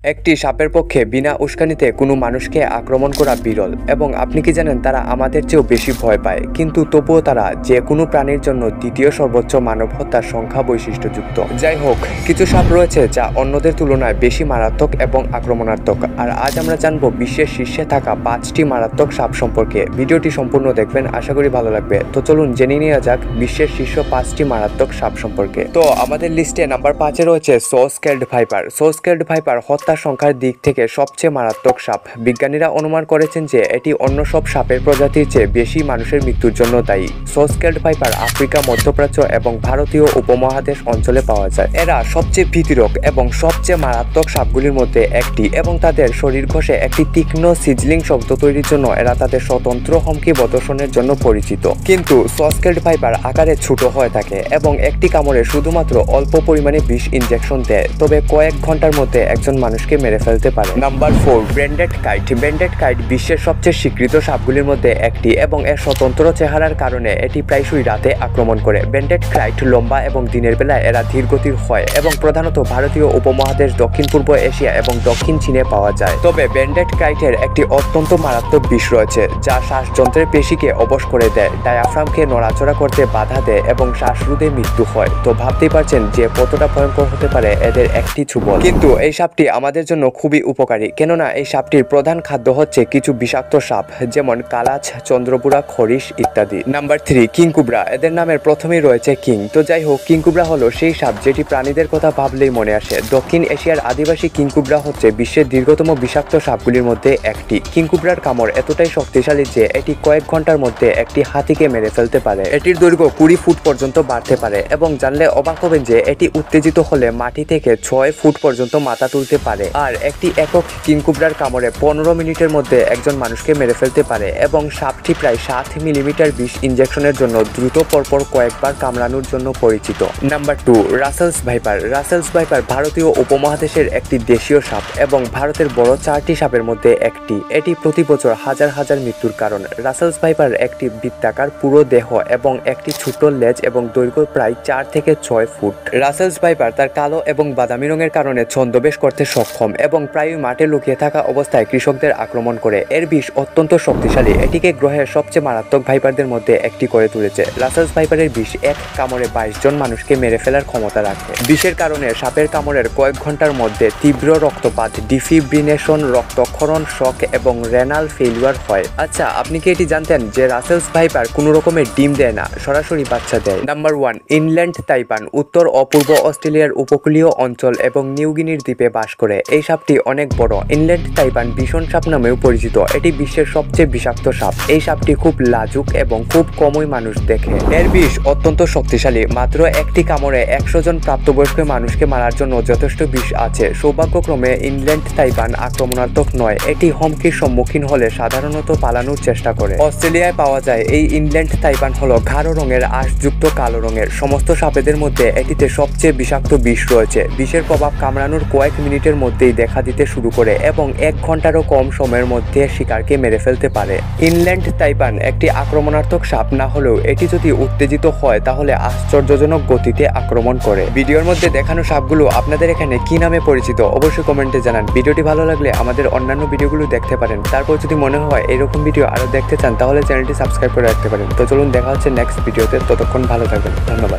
একটি সাপের পক্ষে বিনা উস্কানিতে কোনো মানুষকে আক্রমণ করা বিরল এবং আপনি কি জানেন তারা আমাদের চেয়েও বেশি ভয় পায়, কিন্তু তবুও তারা যে কোনো প্রাণীর জন্য দ্বিতীয় সর্বোচ্চ মানব হত্যার সংখ্যা বৈশিষ্ট্যযুক্ত। যাই হোক, কিছু সাপ রয়েছে যা অন্যদের তুলনায় বেশি মারাত্মক এবং আক্রমণাত্মক, আর আজ আমরা জানবো বিশ্বের শীর্ষে থাকা 5টি মারাত্মক সাপ সম্পর্কে। ভিডিওটি সম্পূর্ণ দেখবেন, আশা করি ভালো লাগবে। তো চলুন জেনে নেওয়া যাক বিশ্বের শীর্ষ 5টি মারাত্মক সাপ সম্পর্কে। তো আমাদের লিস্টে নাম্বার 5-এ রয়েছে সো-স্কেলড ভাইপার। সো-স্কেলড ভাইপার হত্যার সংখ্যার দিক থেকে সবচেয়ে মারাত্মক সাপ। বিজ্ঞানীরা অনুমান করেছেন যে এটি অন্য সব সাপের প্রজাতির চেয়ে বেশি মানুষের মৃত্যুর জন্য দায়ী। সো-স্কেলড ভাইপার আফ্রিকা, মধ্যপ্রাচ্য এবং ভারতীয় উপমহাদেশ অঞ্চলে পাওয়া যায়। এরা সবচেয়ে ভীতিরক এবং সবচেয়ে মারাত্মক সাপগুলির মধ্যে একটি এবং তাদের শরীর ঘষে একটি তীক্ষ্ণ সিজলিং শব্দ তৈরির জন্য এরা তাদের স্বতন্ত্র হুমকি প্রদর্শনের জন্য পরিচিত। কিন্তু সো-স্কেলড ভাইপার আকারে ছোট হয়ে থাকে এবং একটি কামড়ে শুধুমাত্র অল্প পরিমাণে বিষ ইনজেকশন দেয়, তবে কয়েক ঘন্টার মধ্যে একজন মানুষকে মেরে ফেলতে পারে। Number 4, branded kite. Branded kite বিশ্বের সবচেয়ে স্বীকৃত সাপগুলির মধ্যে একটি এবং এর স্বতন্ত্র চেহারার কারণে এটি প্রায়শই রাতে আক্রমণ করে। ব্যান্ডেড কাইট লম্বা এবং দিনের বেলায় এরা ধীরগতির হয় এবং প্রধানত ভারতীয় উপমহাদেশ, দক্ষিণ পূর্ব এশিয়া এবং দক্ষিণ চীনে পাওয়া যায়। তবে ব্যান্ডেড কাইটের একটি অত্যন্ত মারাত্মক বিষ রয়েছে যা শ্বাসযন্ত্রের পেশিকে অবশ করে দেয়, ডায়াফ্রামকে নড়াচড়া করতে বাধা দেয় এবং শ্বাসরোধে মৃত্যু হয়। তো ভাবতেই পারছেন যে কতটা ভয়ঙ্কর হতে পারে এদের একটি ছোবল। কিন্তু এই সাপটি আমাদের জন্য খুবই উপকারী, কেননা এই সাপটির প্রধান খাদ্য হচ্ছে কিছু বিষাক্ত সাপ, যেমন কালাচ, চন্দ্রপুরা, খরিশ ইত্যাদি। নাম্বার 3, কিংকুবরা। এদের নামের প্রথমেই রয়েছে কিং। তো যাই হোক, কিংকুবরা হলো সেই সাপ যেটি প্রাণীদের কথা ভাবলেই মনে আসে। দক্ষিণ এশিয়ার আদিবাসী কিংকুবরা হচ্ছে বিশ্বের দীর্ঘতম বিষাক্ত সাপগুলির মধ্যে একটি। কিংকুবরার কামড় এতটাই শক্তিশালী যে এটি কয়েক ঘন্টার মধ্যে একটি হাতিকে মেরে ফেলতে পারে। এটির দৈর্ঘ্য 20 ফুট পর্যন্ত বাড়তে পারে এবং জানলে অবাক হবেন যে এটি উত্তেজিত হলে মাটি থেকে 6 ফুট পর্যন্ত মাথা তুলতে পারে। আর একটি একক কিংকুবরার কামড়ে 15 মিনিটের মধ্যে একজন মানুষকে মেরে ফেলতে পারে এবং সাপটি প্রায় 7 মিলিমিটার বিষ ইনজেকশনের জন্য দ্রুত পরপর কয়েকবার কামড়ানোর জন্য পরিচিত। Number 2, Russell's viper. Russell's viper ভারতীয় উপমহাদেশের একটি দেশীয় সাপ এবং ভারতের বড় 4টি সাপের মধ্যে একটি। এটি প্রতি বছর হাজার হাজার মৃত্যুর কারণ। রাসেলস ভাইপার একটি বৃত্তাকার পুরো দেহ এবং একটি ছোট লেজ এবং দৈর্ঘ্য প্রায় 4 থেকে 6 ফুট। রাসেলস ভাইপার তার কালো এবং বাদামি রঙের কারণে ছদ্মবেশ করতে সক্ষম এবং প্রায়ই মাঠে লুকিয়ে থাকা অবস্থায় কৃষকদের আক্রমণ করে। এর বিষ অত্যন্ত শক্তিশালী, এটিকে গ্রহের সবচেয়ে মারাত্মক ভাইপারদের মধ্যে একটি করে তুলেছে। রাসেলস ভাইপারের বিষ এক কামড়ে 22 জন মানুষকে মেরে ফেলার ক্ষমতা রাখে। বিষের কারণে সাপের কামড়ের কয়েক ঘন্টার মধ্যে তীব্র রক্তপাত, ডিফিব্রিনেশন, রক্তক্ষরণ, শক এবং রেনাল ফেলিউর হয়। আচ্ছা, আপনি কি এটি জানতেন যে রাসেলস ভাইপার কোনো রকমের ডিম দেয় না, সরাসরি বাচ্চা দেয়? Number 1, inland তাইপান। উত্তর ও পূর্ব অস্ট্রেলিয়ার উপকূলীয় অঞ্চল এবং নিউগিনির দ্বীপে বাস করে। এই সাপটি অনেক বড়। ইনল্যান্ড তাইপান ভীষণ সাপ নামেও পরিচিত। এটি বিশ্বের সবচেয়ে বিষাক্ত সাপ। এই সাপটি খুব লাজুক এবং খুব কমই মানুষ দেখে। এর বিষ অত্যন্ত শক্তিশালী। মাত্র একটি কামড়ে 100 জন প্রাপ্তবয়স্ক মানুষকে মারার জন্য যথেষ্ট বিষ আছে। সৌভাগ্যক্রমে ইনল্যান্ড তাইপান আক্রমণাত্মক নয়। এটি হুমকির সম্মুখীন হলে সাধারণত পালানোর চেষ্টা করে। অস্ট্রেলিয়ায় পাওয়া যায় এই ইনল্যান্ড তাইপান হলো গাঢ় রঙের, আঁশযুক্ত কালো রঙের। সমস্ত সাপেদের মধ্যে এটিতে সবচেয়ে বিষাক্ত বিষ রয়েছে। বিষের প্রভাব কামড়ানোর কয়েক মিনিটের মধ্যেই দেখা দিতে শুরু করে এবং 1 ঘন্টারও কম সময়ের মধ্যে শিকারকে মেরে ফেলতে পারে। ইনল্যান্ড তাইপান একটি আক্রমণাত্মক সাপ না হলেও এটি যদি উত্তেজিত হয় তাহলে আশ্চর্যজনক গতিতে আক্রমণ করে। ভিডিওর মধ্যে দেখানো সাপগুলো আপনাদের এখানে কি নামে পরিচিত অবশ্যই কমেন্টে জানান। ভিডিওটি ভালো লাগলে আমাদের অন্যান্য ভিডিওগুলো দেখতে পারেন। তারপর যদি মনে হয় এরকম ভিডিও আরও দেখতে চান তাহলে চ্যানেলটি সাবস্ক্রাইব করে রাখতে পারেন। তো চলুন দেখা হচ্ছে নেক্সট ভিডিওতে, ততক্ষণ ভালো থাকবেন, ধন্যবাদ।